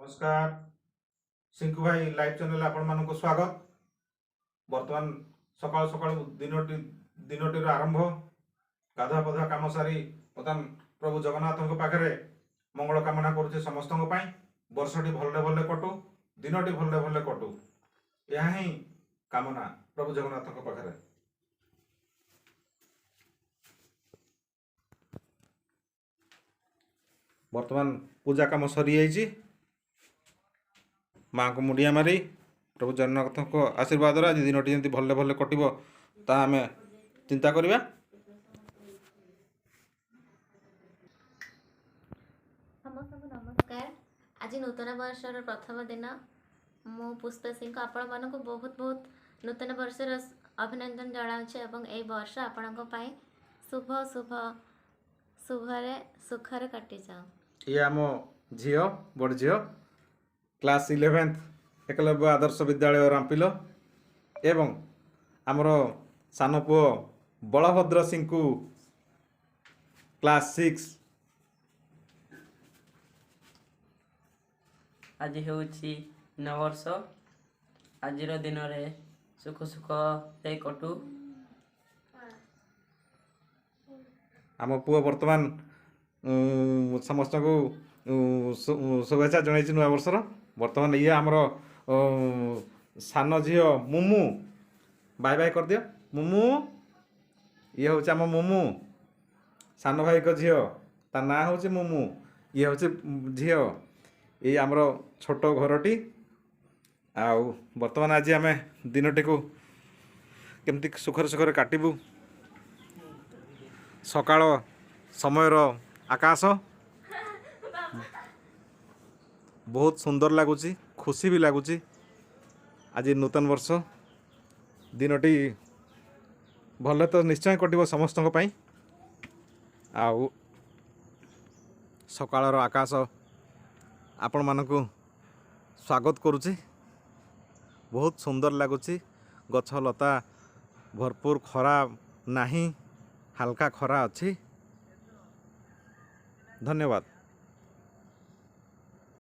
नमस्कार सिंकु भाई live channel आपण मानक स्वागत। वर्तमान सकाल सकाल दिनटी आरंभ गाधा पधा कम सारी बर्तमान प्रभु जगन्नाथ पाखे मंगल कामना करुचे समस्त वर्षटी भले भले कटु दिनटी भले भले कटु यह ही कामना प्रभु जगन्नाथ पाखे। वर्तमान पूजा कम सरी जाइए माँ को मुड़िया मारी प्रभु जगन्नाथ को आशीर्वाद आज दिनटी जमी भले भले कटो ता आम चिंता करवा। नमस्कार। आज नूतन वर्षर प्रथम दिन मु पुष्पा सिंह आपण मानक बहुत बहुत नूतन वर्षर अभिनंदन जनाऊे और यही वर्ष आपण शुभ शुभ शुभरे सुखरे कटि जाओ। ये आम झील बड़ झील क्लास 11th एकलव्य आदर्श विद्यालय रामपिल एवं आमर सान पुओ बलभद्र सिंह को क्लास 6। आज हूँ नवर्ष आज दिन में सुख सुख कटु। आम पुओ बर्तमान समस्त को शुभेच्छा जन नुआ वर्षर। बर्तमान ये आमर सान झील मुमु बाय बाय कर दियो मुमु। ये हूँ आम मुमु सान भाई को झील ता ना हूँ मुमु। ये हूँ झील ये आमर छोट घरटी आउ बर्तमान आज आम दिनटी को केमती सुखर सुखर काटबू। सकाळ समयर आकाश बहुत सुंदर लगुच खुशी भी लगुच। आज नूतन वर्ष दिनटी भले तो निश्चय कटिब समस्त आउ सकाळर आकाश आपण मानकु स्वागत करुचे। बहुत सुंदर लगुच गछ लता भरपूर खरा नहीं हल्का खरा अच्छी। धन्यवाद।